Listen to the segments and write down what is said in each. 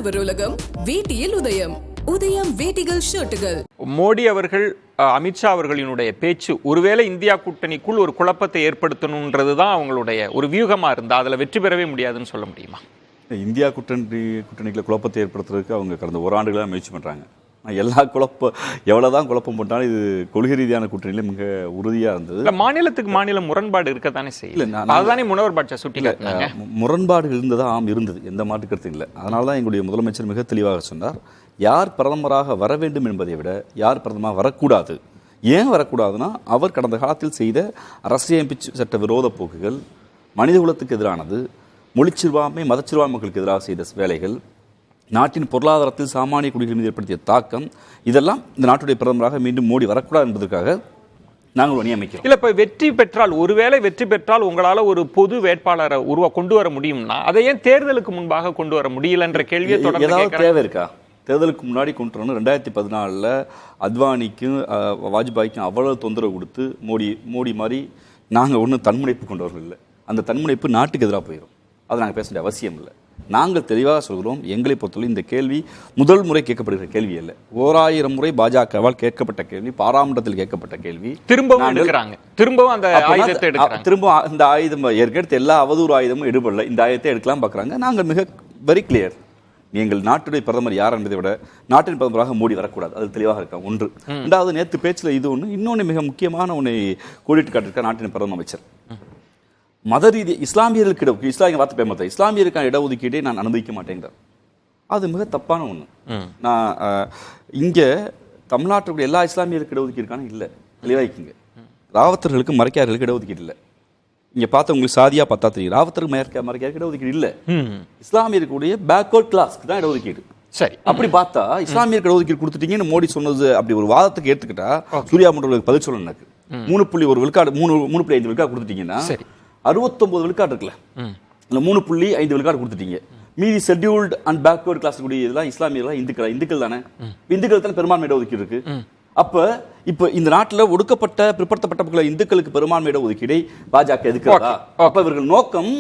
உழவர் உலகம் வேட்டியில் உதயம். உதயம் வேட்டிகள் ஷர்ட்டுகள். மோடி அவர்கள் அமித்ஷா அவர்களினுடைய பேச்சு ஒருவேளை இந்தியா கூட்டணிக்குள் ஒரு குழப்பத்தை ஏற்படுத்தணுன்றது தான் அவங்களுடைய ஒரு வியூகமா இருந்தா அதுல வெற்றி பெறவே முடியாதுன்னு சொல்ல முடியுமா? இந்தியா கூட்டணிகளை குழப்பத்தை ஏற்படுத்துறதுக்கு அவங்க கடந்த ஓராண்டுகளாக முயற்சி பண்றாங்க. எவ்வளவுதான் குழப்பம் போட்டாலும் இது கொள்கை ரீதியான கூட்டணியில மிக உறுதியா இருந்தது. மாநிலத்துக்கு மாநிலம் முரண்பாடு இருக்கத்தானே செய்யல. அதுதானே முனவர் பாட்சா சுட்டிக்காட்டினாங்க. முரண்பாடு இருந்தது, எந்த மாற்று கருத்து இல்லை. அதனால தான் எங்களுடைய முதலமைச்சர் மிக தெளிவாக சொன்னார், யார் பிரதமராக வர வேண்டும் என்பதை விட யார் பிரதமராக வரக்கூடாது. ஏன் வரக்கூடாதுன்னா, அவர் கடந்த காலத்தில் செய்த அரசியலமைப்பு சட்ட விரோத போக்குகள், மனித குலத்துக்கு எதிரானது, மொழிச்சிறுபான்மை மதச்சிறுபான்மை மக்களுக்கு எதிராக செய்த வேலைகள், நாட்டின் பொருளாதாரத்தில் சாமானிய குடிகள் மீது ஏற்படுத்திய தாக்கம், இதெல்லாம் இந்த நாட்டுடைய பிரதமராக மீண்டும் மோடி வரக்கூடாது என்பதற்காக நாங்கள் நியமிக்கிறோம். இல்ல, இப்ப வெற்றி பெற்றால், ஒருவேளை வெற்றி பெற்றால் உங்களால ஒரு பொது வேட்பாளரை கொண்டு வர முடியும்னா அதை ஏன் தேர்தலுக்கு முன்பாக கொண்டு வர முடியலன்ற கேள்வியை தொடர்ந்து ஏதாவது தேவை இருக்கா? தேர்தலுக்கு முன்னாடி கொண்டு வரணும். 2014 அத்வானிக்கும் வாஜ்பாய்க்கும் அவ்வளவு தொந்தரவு கொடுத்து மோடி மாதிரி நாங்கள் ஒன்றும் தன்முனைப்பு கொண்டவர்கள் இல்லை. அந்த தன்முனைப்பு நாட்டுக்கு எதிராக போயிடும். அதை நாங்கள் பேச வேண்டிய அவசியம் இல்லை. நாங்கள் தெளிவாக சொல்கிறோம், எங்களை பொறுத்தவரை இந்த கேள்வி முதல் முறை கேட்கப்படுகிற கேள்வி அல்ல. 1000 முறை பாஜகவால் கேட்கப்பட்ட கேள்வி, பாராளுமன்றத்தில் கேட்கப்பட்ட கேள்வி. திரும்பவும் அந்த ஆயுதம் ஏற்கனவே எல்லா அவதூறு ஆயுதமும் எடுபடல, இந்த ஆயுதத்தை எடுக்கலாம் பார்க்குறாங்க. நாங்கள் மிக வெரி கிளியர், நீங்கள் நாட்டுடைய பிரதமர் யார் என்பதை விட நாட்டின் பிரதமராக மோடி வரக்கூடாது. அது தெளிவாக இருக்கா ஒன்று. ரெண்டாவது, நேற்று பேச்சில் இது ஒன்று, இன்னொன்று மிக முக்கியமான ஒன்றை கோடிட்டு காட்டியிருக்க நாட்டின் பிரதம அமைச்சர். மத ரீதி இஸ்லாமியர்களுக்கு இஸ்லாமிய வார்த்தை பேமத்த இஸ்லாமியருக்கான இடஒதுக்கீட்டை நான் அனுமதிக்க மாட்டேங்கிறார். அது மிக தப்பான ஒன்று. நான் இங்கே தமிழ்நாட்டுடைய எல்லா இஸ்லாமியருக்கு இடஒதுக்கீடுக்கான இல்லை, தெளிவாய்க்குங்க. ராவத்தர்களுக்கு மறைக்கார்களுக்கு இடஒதுக்கீடு இல்லை. இங்க பார்த்த உங்களுக்கு சாதியா பார்த்தா தெரியும், ராவத்தருக்கு மறைக்காருக்கு இடஒதுக்கீடு இல்லை. இஸ்லாமியர்களுடைய பேக்வர்ட் கிளாஸ்க்கு தான் இடஒதுக்கீடு. சரி, அப்படி பார்த்தா இஸ்லாமியருக்கு இடஒதுக்கீடு கொடுத்துட்டீங்கன்னு மோடி சொன்னது அப்படி ஒரு வாதத்துக்கு ஏற்றுக்கிட்டா சூர்யா மண்டலுக்கு பதில் சொல்ல எனக்கு 3.1 விழுக்காடு 3.5 விழுக்காடு கொடுத்துட்டீங்கன்னா 69 விழுக்காடு இருக்குல்ல, இல்லை 3.5 விழுக்காடு கொடுத்துட்டீங்க. மீதி ஷெட்யூல்டு அண்ட் பேக்வர்ட் கிளாஸ் கூடிய இதெல்லாம் இஸ்லாமியர்களா இந்துக்கள் தானே, இந்துக்கள் தானே பெரும்பான்மை இடஒதுக்கீடு இருக்கு. இப்ப இந்த நாட்டில் ஒடுக்கப்பட்ட பிற்படுத்தப்பட்ட இந்துக்களுக்கு பெரும்பான்மை இடஒதுக்கீடை பாஜக எதுக்குறதா? அப்ப இவர்கள் நோக்கம்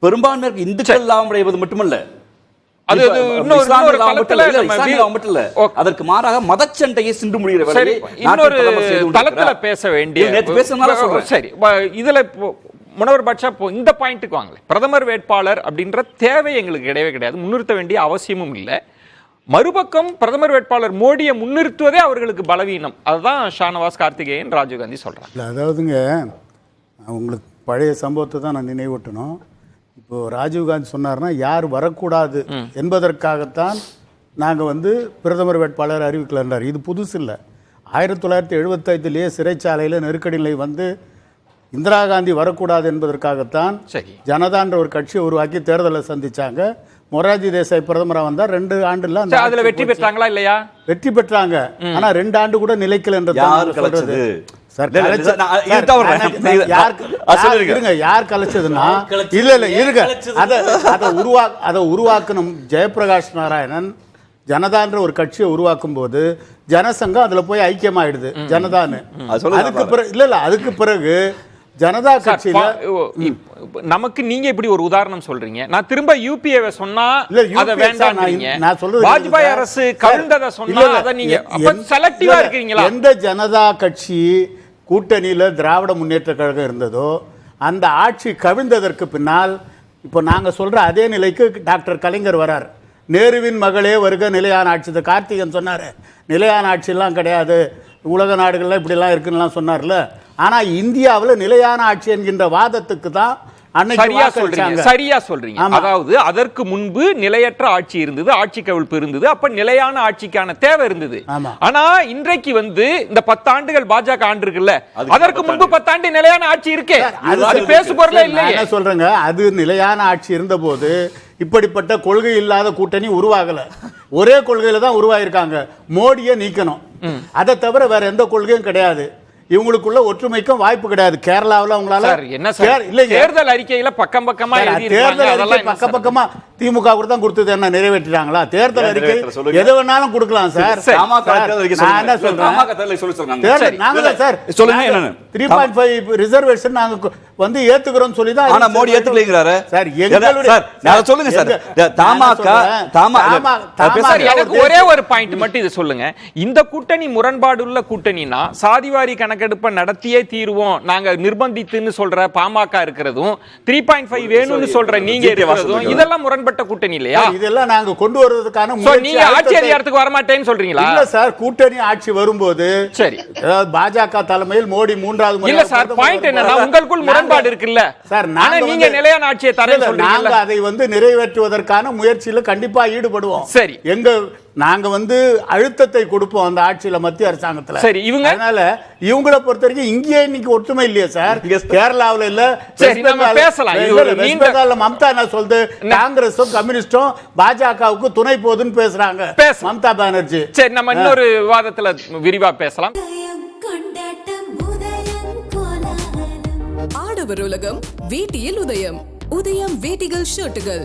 பெரும்பான்மைக்கு இந்துக்கள் லாபம் அடைவது மட்டுமல்ல, அதற்கு மாறாக மதச்சண்டையை சிந்து முடிகிற தளத்துல பேச வேண்டிய. சரி, இதுல முனவர் பாட்சா இந்த பாயிண்ட்டுக்கு வாங்கல. பிரதமர் வேட்பாளர் அப்படின்ற தேவை எங்களுக்கு கிடையவே கிடையாது, முன்னிறுத்த வேண்டிய அவசியமும் இல்லை. மறுபக்கம் பிரதமர் வேட்பாளர் மோடியை முன்னிறுத்துவதே அவர்களுக்கு பலவீனம். அதுதான் ஷானவாஸ், கார்த்திகேயன், ராஜீவ்காந்தி சொல்றாங்க. அதாவதுங்க, உங்களுக்கு பழைய சம்பவத்தை தான் நான் நினைவூட்டணும். இப்போ ராஜீவ்காந்தி சொன்னார்னா யார் வரக்கூடாது என்பதற்காகத்தான் நாங்கள் பிரதமர் வேட்பாளர் அறிவிக்கலன்றார். இது புதுசு இல்லை. 1975 சிறைச்சாலையில் நெருக்கடி நிலை இந்திரா காந்தி வரக்கூடாது என்பதற்காகத்தான் ஜனதான்ற ஒரு கட்சியை உருவாக்கி தேர்தலை சந்திச்சாங்க. மொரார்ஜி தேசாய் பிரதமரா வந்தார். 2 ஆண்டுல அதுல வெற்றி பெற்றாங்களா இல்லையா? வெற்றி பெற்றாங்க. ஆனா 2 ஆண்டு கூட நிலைக்கல என்ற யார் கலைச்சதுன்னா, அதை உருவாக்கணும். ஜெயபிரகாஷ் நாராயணன் ஜனதான்ற ஒரு கட்சியை உருவாக்கும் போது ஜனசங்கம் அதுல போய் ஐக்கியமாயிடுது ஜனதான்னு. அதுக்கு பிறகு ஜனதா கட்சியில நமக்கு நீங்க இப்படி ஒரு உதாரணம் சொல்றீங்க, நான் திரும்ப யூபிஏ சொன்னா அத வேண்டாம்ன்றீங்க. நான் சொல்றது வாஜ்பாய் அரசு கவிழ்ந்தத சொன்னா அத நீங்க அப்ப செலக்டிவா இருக்கீங்களா? எந்த ஜனதா கட்சி கூட்டணியில திராவிட முன்னேற்ற கழகம் இருந்ததோ அந்த ஆட்சி கவிழ்ந்ததற்கு பின்னால் இப்போ நாங்க சொல்ற அதே நிலைக்கு டாக்டர் கலைஞர் வரார். நேருவின் மகளே வருக நிலையான ஆட்சி. கார்த்திகன் சொன்னாரு, நிலையான ஆட்சியெல்லாம் கிடையாது, உலக நாடுகள்லாம் இப்படிலாம் இருக்குன்னு சொன்னார்ல. ஆனா இந்தியாவில் நிலையான ஆட்சி என்கின்ற வாதத்துக்கு தான் சரியா சொல்றீங்க. அதாவது அதற்கு முன்பு நிலையற்ற ஆட்சி இருந்தது, ஆட்சி கவிழ்ப்பு இருந்தது, அப்ப நிலையான ஆட்சிக்கான தேவை இருந்தது. ஆனா இன்றைக்கு இந்த 10 ஆண்டுகள் பாஜக ஆண்டு இருக்குல்ல, அதற்கு முன்பு 10 ஆண்டு நிலையான ஆட்சி இருக்கே, அது பேசு பொருளே இல்லையே. சொல்றேங்க, அது நிலையான ஆட்சி இருந்த போது இப்படிப்பட்ட கொள்கை இல்லாத கூட்டணி உருவாகல. ஒரே கொள்கையில தான் உருவாயிருக்காங்க, மோடியை நீக்கணும். அதை தவிர வேற எந்த கொள்கையும் கிடையாது. இவங்களுக்குள்ள ஒற்றுமைக்கும் வாய்ப்பு கிடையாது. கேரளாவில் அவங்களால சார் என்ன சார் தேர்தல் அறிக்கையில பக்கம் பக்கமா தேர்தல் அறிக்கை பக்கம் பக்கமா திமுக கூட தான் கொடுத்தது, என்ன நிறைவேற்றிட்டாங்களா? தேர்தல் அறிக்கை எது வேணாலும் கொடுக்கலாம் சார். நான் என்ன சொல்றேன், நாங்க சார் 3.5 ரிசர்வேஷன் நாங்க வந்து ஏத்துக்கிறோம் சொல்லி தான். ஆனா மோடி ஏத்துக்கலங்கறாரு சார். எங்களுடைய சொல்லுங்க சார், எனக்கு ஒரே ஒரு பாயிண்ட் மட்டும் இது சொல்லுங்க. இந்த கூட்டணி முரண்பாடுள்ள கூட்டணினா சாதிவாரி கணக்கெடுப்பை நடத்தியே தீருவோம் நாங்க நிர்பந்தித்துன்னு சொல்ற பாமக இருக்கிறதும் 3.5 வேணும்னு சொல்ற நீங்க இருக்கிறதும் இதெல்லாம் முரண்பட்ட கூட்டணி இல்லையா? இதெல்லாம் நாங்க கொண்டு வருவதற்கான நீங்க ஆட்சி அதிகாரத்துக்கு வர மாட்டேன்னு சொல்றீங்களா? இல்ல சார், கூட்டணி ஆட்சி வரும்போது சரி பாஜக தலைமையில் மோடி 3வது முறை. இல்ல சார், பாயிண்ட் என்னன்னா உங்களுக்குள் முரண்பாடு இருக்குல்ல சார். நீங்க நிலையான ஆட்சியை தரேன்னு சொல்றீங்க. நாங்க அதை வந்து நிறைவேற்றுவதற்கான முயற்சியில கண்டிப்பா ஈடுபடுவோம். சரி, எங்க நாங்க வந்து அழுத்தத்தை கொடுப்போம் அந்த ஆட்சியில, மத்திய அரசாங்கத்துல. சரி, இவங்க அதனால இவங்களை பொறுத்த வரைக்கும் இங்கே இன்னைக்கு ஒற்றுமை இல்லையா சார்? கேரளாவில் இல்ல, சரி நம்ம பேசலாம். வெஸ்ட் பெங்கால்ல மம்தா என்ன சொல்லுது, காங்கிரஸும் கம்யூனிஸ்டும் பாஜகவுக்கு துணை போகுதுன்னு பேசுறாங்க மம்தா பானர்ஜி. சரி, நம்ம இன்னொரு விவாதத்துல விரிவா பேசலாம். ஆடவர் உலகம் வேட்டியில் உதயம். உதயம் வேட்டிகள் ஷர்ட்டுகள்.